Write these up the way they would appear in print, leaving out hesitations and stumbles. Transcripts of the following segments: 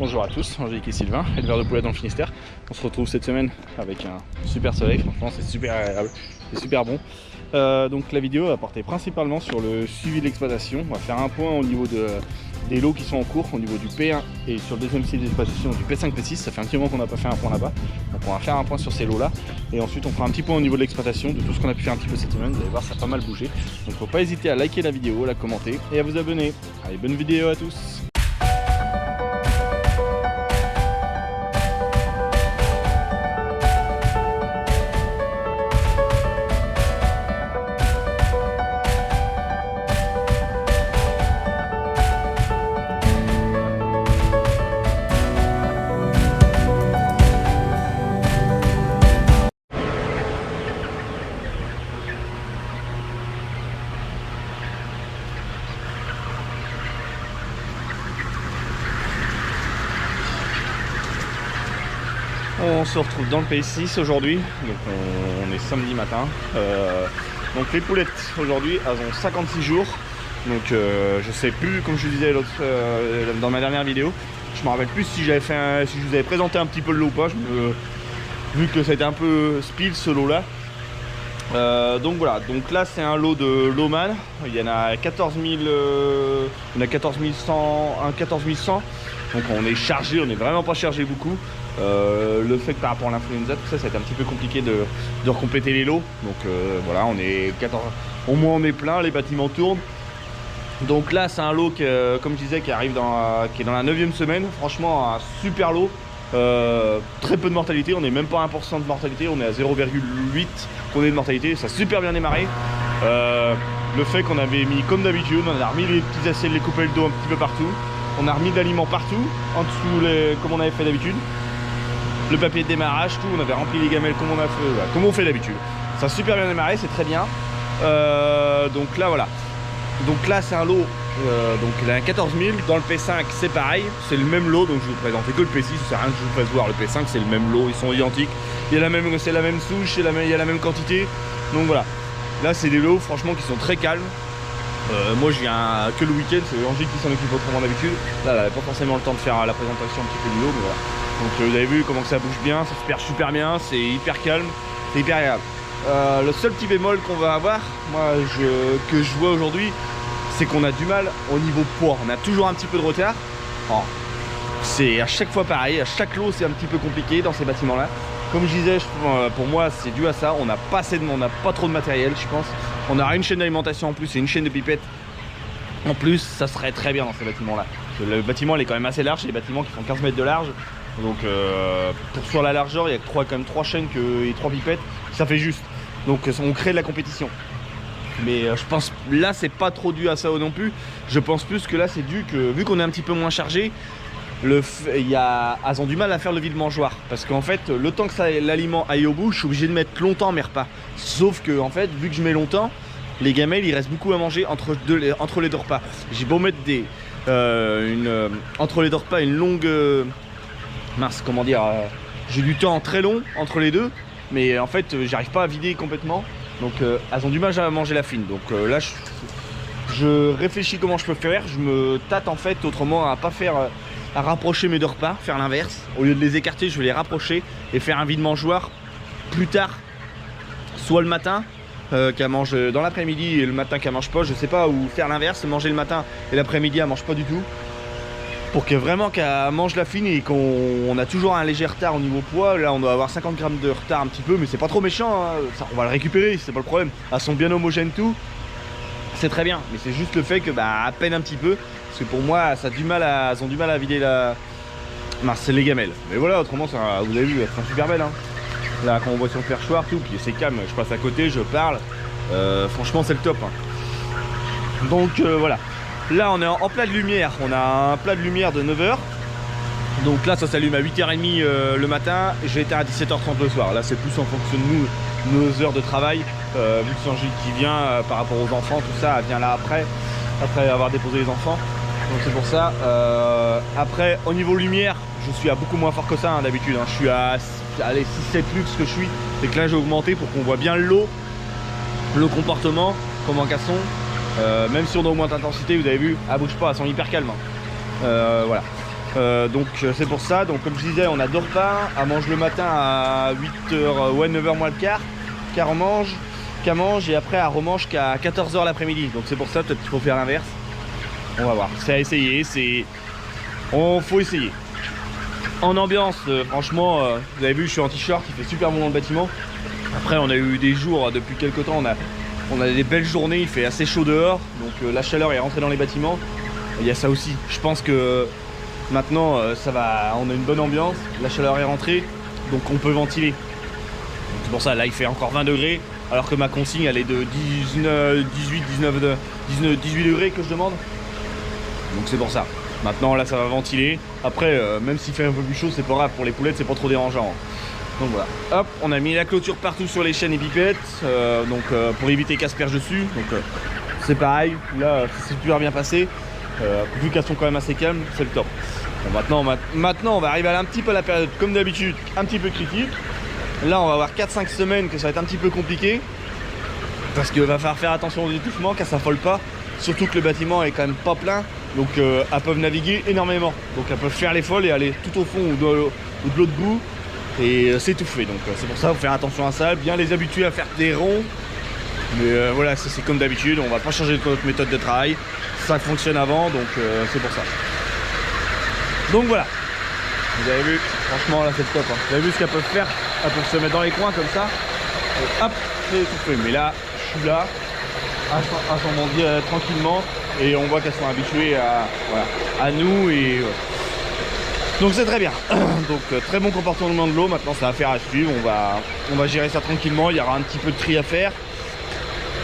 Bonjour à tous, Angélique et Sylvain, éleveur de poulets dans le Finistère. On se retrouve cette semaine avec un super soleil, franchement c'est super agréable, c'est super bon. Donc la vidéo va porter principalement sur le suivi de l'exploitation. On va faire un point au niveau des lots qui sont en cours, au niveau du P1 et sur le deuxième site d'exploitation du P5, P6. Ça fait un petit moment qu'on n'a pas fait un point là-bas, donc on va faire un point sur ces lots là. Et ensuite on fera un petit point au niveau de l'exploitation, de tout ce qu'on a pu faire un petit peu cette semaine. Vous allez voir, ça a pas mal bougé. Donc faut pas hésiter à liker la vidéo, à la commenter et à vous abonner. Allez, bonne vidéo à tous. On se retrouve dans le P6 aujourd'hui, donc on est samedi matin. Donc les poulettes aujourd'hui, elles ont 56 jours. Donc je sais plus, comme je disais dans ma dernière vidéo, je me rappelle plus si j'avais fait si je vous avais présenté un petit peu le lot ou pas. Vu que c'était un peu speed ce lot là. Donc voilà, donc là c'est un lot de Loman. Il y en a 14 100. Donc on est chargé, on n'est vraiment pas chargé beaucoup. Le fait que par rapport à l'influenza, tout ça, ça a été un petit peu compliqué de recompléter les lots. Donc voilà, on est 14, au moins on est plein, les bâtiments tournent. Donc là c'est un lot que, comme je disais, qui arrive qui est dans la 9e semaine. Franchement un super lot. Très peu de mortalité, on n'est même pas à 1% de mortalité, on est à 0,8 qu'on est de mortalité, ça a super bien démarré. Le fait qu'on avait mis comme d'habitude, on a remis les petits assiettes, les coupelles d'eau un petit peu partout, on a remis de l'aliment partout, en dessous comme on avait fait d'habitude. Le papier de démarrage, tout, on avait rempli les gamelles comme on fait d'habitude. Ça a super bien démarré, c'est très bien. Donc là voilà. Donc là c'est un lot, donc il a 14 000, dans le P5 c'est pareil, c'est le même lot, donc je vous présentais que le P6, ça sert à rien que je vous fasse voir le P5, c'est le même lot, ils sont identiques, c'est la même souche, il y a la même quantité, donc voilà. Là c'est des lots franchement qui sont très calmes. Moi je viens que le week-end, c'est Angélique qui s'en occupe autrement d'habitude. Là elle n'avait pas forcément le temps de faire la présentation un petit peu du lot, mais voilà. Donc vous avez vu comment que ça bouge bien, ça se perd super bien, c'est hyper calme, c'est hyper agréable. Le seul petit bémol qu'on va avoir, moi que je vois aujourd'hui, c'est qu'on a du mal au niveau poids. On a toujours un petit peu de retard. C'est à chaque fois pareil, à chaque lot c'est un petit peu compliqué dans ces bâtiments là. Comme je disais, pour moi c'est dû à ça, on n'a pas trop de matériel je pense. On aura une chaîne d'alimentation en plus et une chaîne de pipettes en plus, ça serait très bien dans ces bâtiments là. Le bâtiment il est quand même assez large, c'est des bâtiments qui font 15 mètres de large. Donc sur la largeur il y a quand même 3 chaînes et 3 pipettes, ça fait juste. Donc on crée de la compétition. Mais je pense là c'est pas trop dû à ça non plus. Je pense plus que là c'est dû que vu qu'on est un petit peu moins chargé, elles ont du mal à faire le vide-mangeoire. Parce qu'en fait le temps que l'aliment aille au bout, je suis obligé de mettre longtemps mes repas. Sauf que en fait vu que je mets longtemps, les gamelles il reste beaucoup à manger entre les deux repas. J'ai beau mettre entre les deux repas une longue comment dire, j'ai du temps très long entre les deux, mais en fait j'arrive pas à vider complètement. Donc elles ont du mal à manger la fine. Donc là je réfléchis comment je peux faire. Je me tâte en fait autrement à rapprocher mes deux repas, faire l'inverse. Au lieu de les écarter, je vais les rapprocher et faire un vide-mangeoire plus tard. Soit le matin qu'elle mange dans l'après-midi et le matin qu'elle mange pas, je sais pas, ou faire l'inverse, manger le matin et l'après-midi elle mange pas du tout. Pour que vraiment qu'elle mange la fine et qu'on a toujours un léger retard au niveau poids. Là on doit avoir 50 grammes de retard un petit peu, mais c'est pas trop méchant hein. Ça, on va le récupérer, c'est pas le problème. Elles sont bien homogènes tout, c'est très bien. Mais c'est juste le fait que à peine un petit peu, parce que pour moi elles ont du mal à vider c'est les gamelles. Mais voilà, autrement ça, vous avez vu, elles sont super belles hein. Là quand on voit sur le perchoir tout, puis c'est calme, je passe à côté, je parle, franchement c'est le top hein. Donc voilà. Là on est en plat de lumière, on a un plat de lumière de 9 h. Donc là ça s'allume à 8h30 le matin, et je vais éteindre à 17h30 le soir. Là c'est plus en fonction de nos heures de travail, vu que c'est Angélique qui vient par rapport aux enfants, tout ça, elle vient là après avoir déposé les enfants. Donc c'est pour ça. Après au niveau lumière, je suis à beaucoup moins fort que ça hein, d'habitude hein. Je suis à 6-7 lux que je suis. C'est que là j'ai augmenté pour qu'on voit bien le comportement, comment qu'elles sont. Même si on augmente l'intensité, vous avez vu, elles bougent pas, elles sont hyper calmes hein. Voilà. Donc c'est pour ça. Donc comme je disais, on a 2 repas. À mange le matin à 8h, ouais 9h moins le quart. Qu'à mange et après à remange qu'à 14h l'après-midi. Donc c'est pour ça peut-être qu'il faut faire l'inverse. On va voir. C'est à essayer. Faut essayer. En ambiance, franchement, vous avez vu, je suis en t-shirt, il fait super bon dans le bâtiment. Après, on a eu des jours, depuis quelques temps, on a des belles journées, il fait assez chaud dehors, donc la chaleur est rentrée dans les bâtiments. Il y a ça aussi. Je pense que maintenant, ça va, on a une bonne ambiance, la chaleur est rentrée, donc on peut ventiler. C'est pour ça, là, il fait encore 20 degrés, alors que ma consigne, elle est de 18 degrés que je demande. Donc c'est pour ça. Maintenant là ça va ventiler. Après même s'il fait un peu plus chaud c'est pas grave, pour les poulettes c'est pas trop dérangeant. Donc voilà. Hop, on a mis la clôture partout sur les chaînes et pipettes. Pour éviter qu'elles se perchent dessus. Donc c'est pareil. Là c'est super bien passé. Vu qu'elles sont quand même assez calmes, c'est le top. Bon, maintenant on va arriver à un petit peu à la période comme d'habitude, un petit peu critique. Là on va avoir 4-5 semaines que ça va être un petit peu compliqué. Parce qu'il va falloir faire attention aux étouffements, qu'elles s'affolent pas. Surtout que le bâtiment est quand même pas plein. Donc elles peuvent naviguer énormément. Donc elles peuvent faire les folles et aller tout au fond ou de l'autre bout et s'étouffer. Donc c'est pour ça qu'il faut faire attention à ça, bien les habituer à faire des ronds. Mais voilà, c'est comme d'habitude, on va pas changer notre méthode de travail. Ça fonctionne avant, donc c'est pour ça. Donc voilà. Vous avez vu, franchement là c'est le top. Hein. Vous avez vu ce qu'elles peuvent faire? Elles peuvent se mettre dans les coins comme ça. Et hop, c'est étouffé. Mais là, je suis là. À s'en bondir tranquillement et on voit qu'elles sont habituées à nous et donc c'est très bien. Donc très bon comportement de l'eau. Maintenant ça va faire à suivre, on va gérer ça tranquillement. Il y aura un petit peu de tri à faire.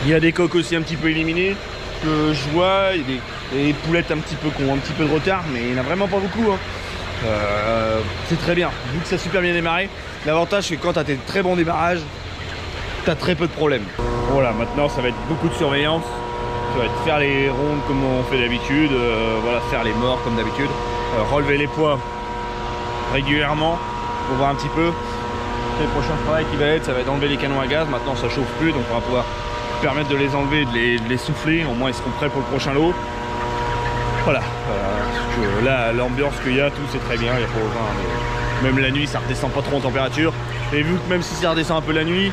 Il y a des coques aussi un petit peu éliminées que je vois. Il y a des poulettes un petit peu qui ont un petit peu de retard, mais il n'y en a vraiment pas beaucoup hein. C'est très bien vu que ça a super bien démarré. L'avantage c'est que quand tu as des très bons démarrages, tu as très peu de problèmes. Voilà, maintenant ça va être beaucoup de surveillance. Ça va être faire les rondes comme on fait d'habitude, voilà, faire les morts comme d'habitude, relever les poids régulièrement pour voir un petit peu. Le prochain travail qui va être, ça va être d'enlever les canons à gaz. Maintenant ça chauffe plus, donc on va pouvoir permettre de les enlever, de les souffler. Au moins ils seront prêts pour le prochain lot. Voilà, parce que là l'ambiance qu'il y a, tout c'est très bien, il n'y a pas aucun. Même la nuit ça redescend pas trop en température. Et vu que même si ça redescend un peu la nuit,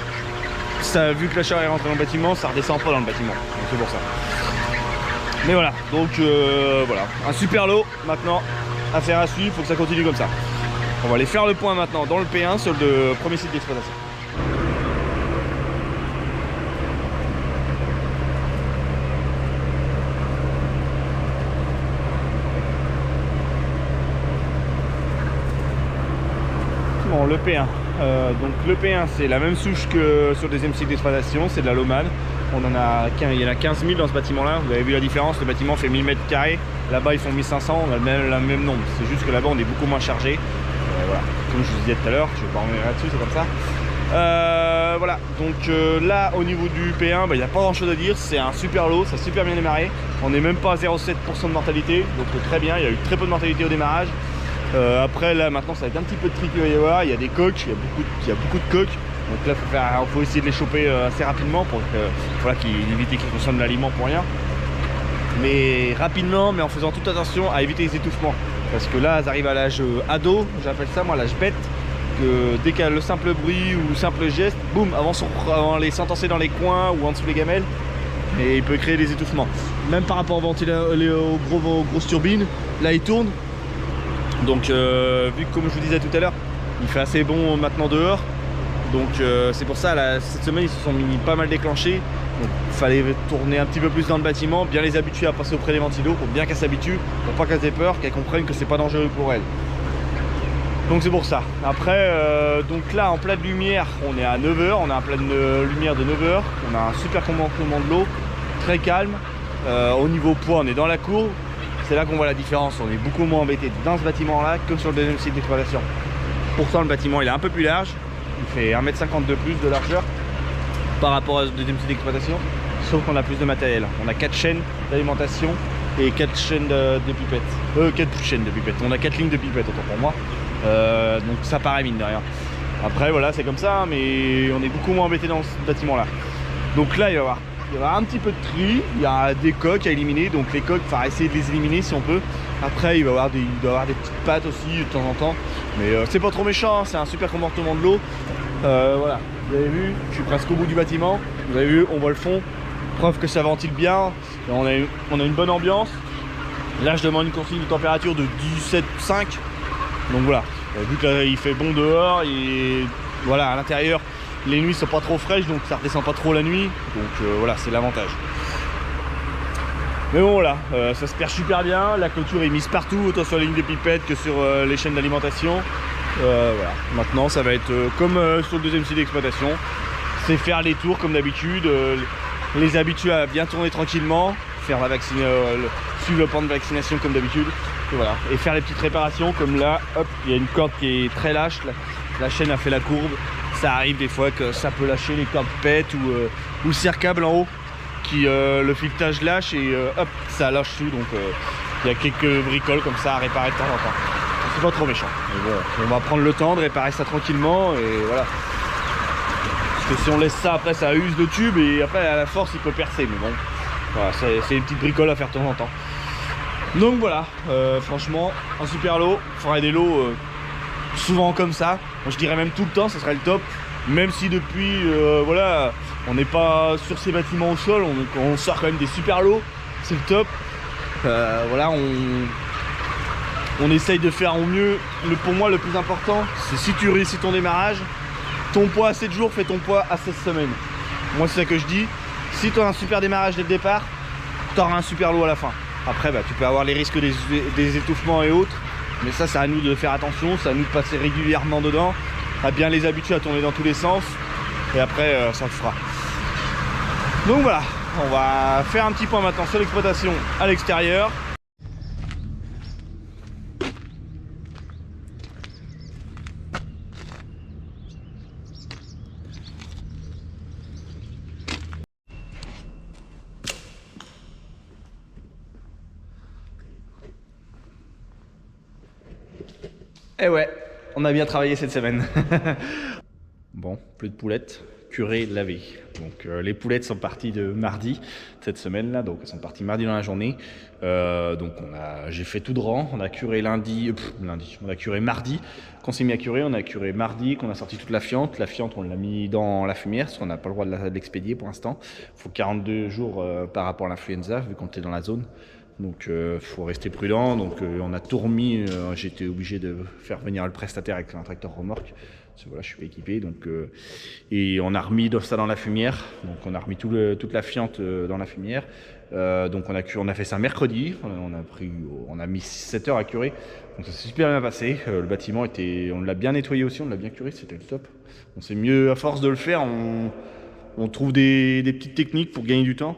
vu que la chaleur est rentrée dans le bâtiment, ça redescend pas dans le bâtiment, donc c'est pour ça. Mais voilà, donc voilà, un super lot maintenant, affaire à suivre, il faut que ça continue comme ça. On va aller faire le point maintenant dans le P1 sur le premier site d'exploitation. Bon, le P1. Donc le P1 c'est la même souche que sur le deuxième cycle d'exploitation, c'est de la Lomane. Il y en a 15 000 dans ce bâtiment là, vous avez vu la différence, le bâtiment fait 1000 m², là-bas ils font 1500, on a le même nombre, c'est juste que là-bas on est beaucoup moins chargé. Voilà. Comme je vous disais tout à l'heure, je vais pas revenir là-dessus, c'est comme ça. Voilà, donc là au niveau du P1, il n'y a pas grand chose à dire, c'est un super lot, ça a super bien démarré. On n'est même pas à 0,7% de mortalité, donc très bien, il y a eu très peu de mortalité au démarrage. Après là maintenant ça va être un petit peu de tri qu'il va y avoir, il y a des coques, il y a beaucoup de coques. Donc là faut essayer de les choper assez rapidement pour voilà, éviter qu'ils consomment de l'aliment pour rien. Mais rapidement, mais en faisant toute attention à éviter les étouffements. Parce que là elles arrivent à l'âge ado, j'appelle ça moi l'âge bête, que dès qu'il y a le simple bruit ou simple geste, boum, avant les sentencer dans les coins ou en dessous des gamelles, et il peut créer des étouffements. Même par rapport aux grosses turbines, là ils tournent. Donc vu que comme je vous disais tout à l'heure, il fait assez bon maintenant dehors. Donc c'est pour ça là, cette semaine ils se sont mis pas mal déclenchés. Donc il fallait tourner un petit peu plus dans le bâtiment, bien les habituer à passer auprès des ventilos pour bien qu'elles s'habituent, pour pas qu'elles aient peur, qu'elles comprennent que c'est pas dangereux pour elles. Donc c'est pour ça. Après donc là en pleine lumière, on est à 9h, on a un pleine lumière de 9h, on a un super comportement de l'eau, très calme. Au niveau poids, on est dans la cour. C'est là qu'on voit la différence, on est beaucoup moins embêté dans ce bâtiment là que sur le deuxième site d'exploitation. Pourtant le bâtiment il est un peu plus large, il fait 1,50 m de plus de largeur par rapport au deuxième site d'exploitation, sauf qu'on a plus de matériel. On a 4 chaînes d'alimentation et 4 chaînes de pipettes. 4 chaînes de pipettes, on a 4 lignes de pipettes autant pour moi. Donc ça paraît mine de rien. Après voilà c'est comme ça, mais on est beaucoup moins embêté dans ce bâtiment là. Donc là il va y avoir il y aura un petit peu de tri, il y a des coques à éliminer, donc les coques, il va essayer de les éliminer si on peut. Après, il doit y avoir des petites pattes aussi de temps en temps, mais c'est pas trop méchant, hein, c'est un super comportement de l'eau. Voilà, vous avez vu, je suis presque au bout du bâtiment, vous avez vu, on voit le fond, preuve que ça ventile bien, et on a une bonne ambiance. Là, je demande une consigne de température de 17,5, donc voilà, vu que là, il fait bon dehors, et voilà, à l'intérieur, les nuits sont pas trop fraîches, donc ça redescend pas trop la nuit, donc voilà, c'est l'avantage. Mais bon voilà, ça se perche super bien, la clôture est mise partout, autant sur la ligne de pipette que sur les chaînes d'alimentation. Voilà. Maintenant ça va être comme sur le deuxième site d'exploitation, c'est faire les tours comme d'habitude, les habituer à bien tourner tranquillement, faire suivre le plan de vaccination comme d'habitude, et voilà, et faire les petites réparations comme là, hop, il y a une corde qui est très lâche, la chaîne a fait la courbe, ça arrive des fois que ça peut lâcher, les cordes pètent ou le serre-câble en haut qui le filetage lâche et hop, ça lâche tout, donc il y a quelques bricoles comme ça à réparer de temps en temps. C'est pas trop méchant, mais bon, on va prendre le temps de réparer ça tranquillement et voilà. Parce que si on laisse ça après, ça use le tube et après à la force il peut percer, mais bon, voilà, c'est une petite bricole à faire de temps en temps. Donc voilà, franchement, un super lot, il faudrait des lots souvent comme ça, bon, je dirais même tout le temps, ça serait le top, même si depuis, voilà, on n'est pas sur ces bâtiments au sol, on sort quand même des super lots, c'est le top. Voilà, on essaye de faire au mieux. Pour moi, le plus important, c'est si tu réussis ton démarrage, ton poids à 7 jours fait ton poids à 16 semaines. Moi, c'est ça que je dis. Si tu as un super démarrage dès le départ, tu auras un super lot à la fin. Après, bah, tu peux avoir les risques des étouffements et autres, mais ça, c'est à nous de faire attention, c'est à nous de passer régulièrement dedans, à bien les habituer à tourner dans tous les sens, et après, ça le fera. Donc voilà, on va faire un petit point maintenant sur l'exploitation à l'extérieur. Et ouais, on a bien travaillé cette semaine. Bon, plus de poulettes, curées, lavées. Donc les poulettes sont parties de mardi cette semaine-là, donc elles sont parties mardi dans la journée. Donc j'ai fait tout de rang, on a curé on a curé mardi, qu'on s'est mis à curer, on a curé mardi, qu'on a sorti toute la fiente. La fiente, on l'a mis dans la fumière, parce qu'on n'a pas le droit de l'expédier pour l'instant. Il faut 42 jours par rapport à l'influenza, vu qu'on était dans la zone. Donc faut rester prudent, donc on a tout remis, j'étais obligé de faire venir le prestataire avec un tracteur remorque, parce que voilà, je suis pas équipé, donc et on a remis ça dans la fumière, donc on a remis toute la fiente dans la fumière, donc on a fait ça mercredi, on a mis 7 heures à curer, donc ça s'est super bien passé, le bâtiment on l'a bien nettoyé aussi, on l'a bien curé, c'était le top. On s'est mieux, à force de le faire, on trouve des petites techniques pour gagner du temps.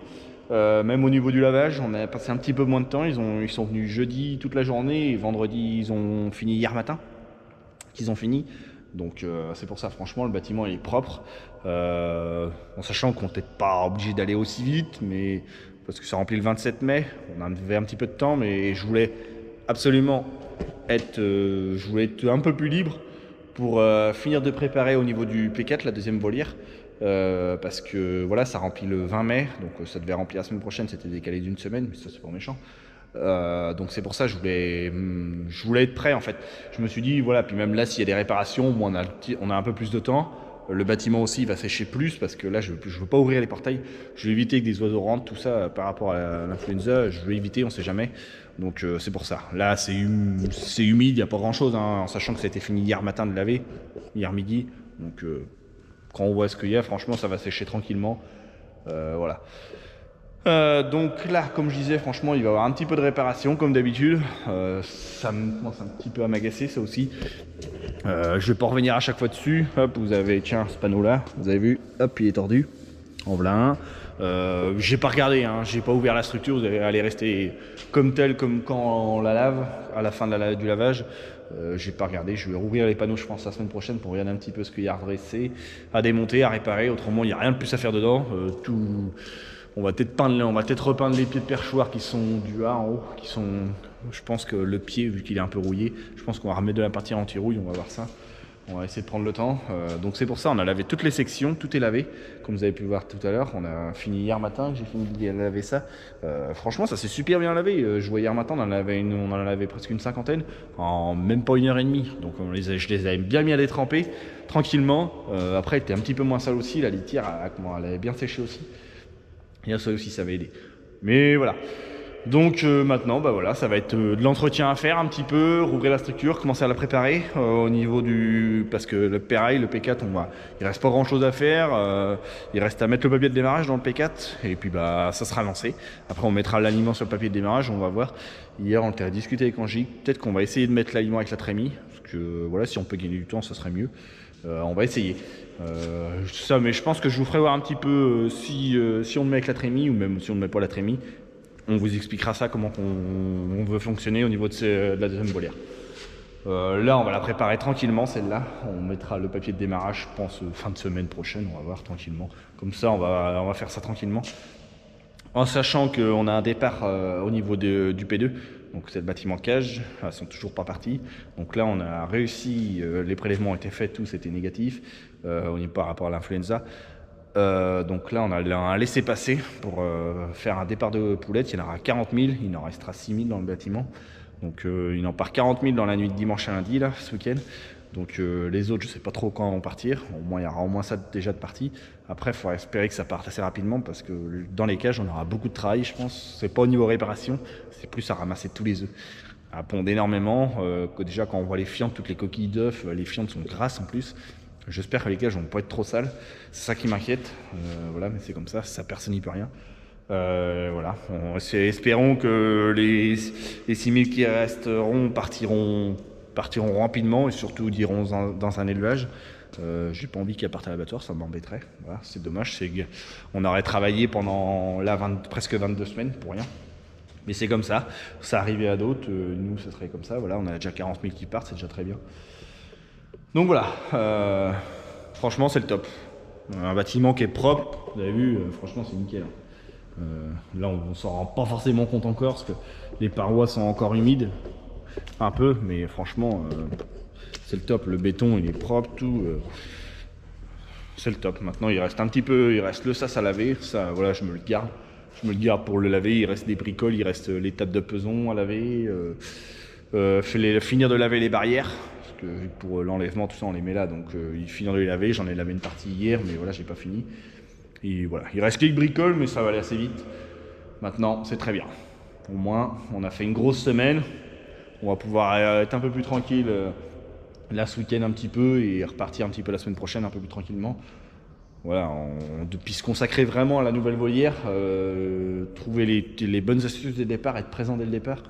Même au niveau du lavage, on a passé un petit peu moins de temps. Ils sont venus jeudi toute la journée et vendredi ils ont fini hier matin. Qu'ils ont fini. Donc c'est pour ça, franchement, le bâtiment est propre. En sachant qu'on n'était pas obligé d'aller aussi vite, mais parce que ça remplit le 27 mai, on avait un petit peu de temps, mais je voulais absolument être un peu plus libre pour finir de préparer au niveau du P4, la deuxième volière. Parce que voilà, ça remplit le 20 mai, donc ça devait remplir la semaine prochaine, c'était décalé d'une semaine, mais ça c'est pas méchant. Donc c'est pour ça que je voulais être prêt en fait. Je me suis dit voilà, puis même là s'il y a des réparations, on a un peu plus de temps. Le bâtiment aussi il va sécher plus parce que là je veux pas ouvrir les portails. Je veux éviter que des oiseaux rentrent, tout ça par rapport à l'influenza. Je veux éviter, on sait jamais. Donc c'est pour ça. Là c'est humide, il n'y a pas grand chose, hein, en sachant que ça a été fini hier matin de laver, hier midi. Donc quand on voit ce qu'il y a, franchement, ça va sécher tranquillement. Voilà. Donc là, comme je disais, franchement, il va y avoir un petit peu de réparation, comme d'habitude. Ça me commence un petit peu à m'agacer, ça aussi. Je vais pas revenir à chaque fois dessus. Hop, vous avez, tiens, ce panneau-là, vous avez vu, hop, il est tordu. En voilà un. J'ai pas regardé, hein, j'ai pas ouvert la structure, vous allez aller rester comme tel, comme quand on la lave, à la fin du lavage. J'ai pas regardé, je vais rouvrir les panneaux je pense la semaine prochaine pour regarder un petit peu ce qu'il y a à redresser, à démonter, à réparer, autrement il n'y a rien de plus à faire dedans. On va peut-être repeindre les pieds de perchoir qui sont du A en haut, je pense que le pied vu qu'il est un peu rouillé, je pense qu'on va remettre de la partie anti-rouille, on va voir ça. On va essayer de prendre le temps. Donc c'est pour ça, on a lavé toutes les sections, tout est lavé. Comme vous avez pu voir tout à l'heure, on a fini hier matin, j'ai fini de laver ça. Franchement, ça s'est super bien lavé. Je vois hier matin, on en a lavé presque une cinquantaine en même pas 1h30. Donc je les avais bien mis à détremper tranquillement. Après, elle était un petit peu moins sale aussi. La litière, elle avait bien séché aussi. Et ça aussi, ça va aider. Mais voilà. Donc maintenant, bah voilà, ça va être de l'entretien à faire un petit peu, rouvrir la structure, commencer à la préparer au niveau du... Parce que le pareil, le P4, il reste pas grand chose à faire, il reste à mettre le papier de démarrage dans le P4 et puis bah ça sera lancé. Après on mettra l'aliment sur le papier de démarrage, on va voir. Hier on était discuté avec Angie, peut-être qu'on va essayer de mettre l'aliment avec la trémie, parce que voilà, si on peut gagner du temps, ça serait mieux. On va essayer. Ça, mais je pense que je vous ferai voir un petit peu si on le met avec la trémie ou même si on ne met pas la trémie. On vous expliquera ça, comment on veut fonctionner au niveau de la deuxième volière. Là, on va la préparer tranquillement, celle-là. On mettra le papier de démarrage, je pense, fin de semaine prochaine. On va voir tranquillement. Comme ça, on va faire ça tranquillement. En sachant qu'on a un départ au niveau du P2. Donc, c'est le bâtiment cage. Elles sont toujours pas parties. Donc là, on a réussi. Les prélèvements ont été faits, tout c'était négatif par rapport à l'influenza. Donc là on a un laissez-passer pour faire un départ de poulettes. Il y en aura 40 000, il en restera 6 000 dans le bâtiment. Donc il en part 40 000 dans la nuit de dimanche à lundi là, ce week-end. Donc les autres je sais pas trop quand vont partir. Au moins il y aura au moins ça déjà de partie. Après il faudra espérer que ça parte assez rapidement parce que dans les cages on aura beaucoup de travail je pense. C'est pas au niveau réparation, c'est plus à ramasser tous les œufs. À pondre énormément. Déjà quand on voit les fientes, toutes les coquilles d'œufs, les fientes sont grasses en plus. J'espère que les cages vont pas être trop sales. C'est ça qui m'inquiète. Voilà, mais c'est comme ça, personne n'y peut rien. Voilà, espérons que les 6000 qui resteront partiront rapidement et surtout iront dans un élevage. J'ai pas envie qu'elles partent à l'abattoir, ça m'embêterait. Voilà, c'est dommage. On aurait travaillé pendant presque 22 semaines pour rien. Mais c'est comme ça. Ça arrivait à d'autres. Nous, ça serait comme ça. Voilà, on a déjà 40 000 qui partent, c'est déjà très bien. Donc voilà, franchement c'est le top. Un bâtiment qui est propre, vous avez vu, franchement c'est nickel. Là on s'en rend pas forcément compte encore parce que les parois sont encore humides, un peu, mais franchement c'est le top. Le béton il est propre, tout. C'est le top. Maintenant il reste le sas à laver, ça voilà je me le garde. Je me le garde pour le laver, il reste des bricoles, il reste les tables de pesons à laver, finir de laver les barrières. Que pour l'enlèvement tout ça on les met là donc il finit de les laver, j'en ai lavé une partie hier mais voilà j'ai pas fini et voilà il reste quelques bricoles mais ça va aller assez vite. Maintenant c'est très bien, au moins on a fait une grosse semaine, on va pouvoir être un peu plus tranquille là ce week-end un petit peu et repartir un petit peu la semaine prochaine un peu plus tranquillement. Voilà, puis se consacrer vraiment à la nouvelle volière, trouver les bonnes astuces dès le départ, être présent dès le départ.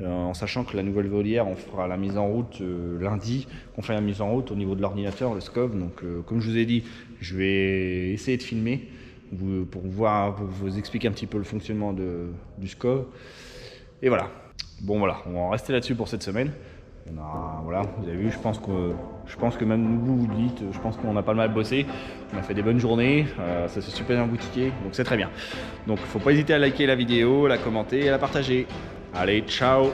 En sachant que la nouvelle volière, on fera la mise en route lundi, qu'on fait la mise en route au niveau de l'ordinateur, le SCOV. Donc comme je vous ai dit, je vais essayer de filmer pour vous expliquer un petit peu le fonctionnement du SCOV. Et voilà. Bon voilà, on va en rester là-dessus pour cette semaine. Voilà, vous avez vu, je pense que même vous dites, je pense qu'on a pas mal bossé, on a fait des bonnes journées, ça s'est super bien boutiqué, donc c'est très bien. Donc faut pas hésiter à liker la vidéo, à la commenter et à la partager. Allez, ciao!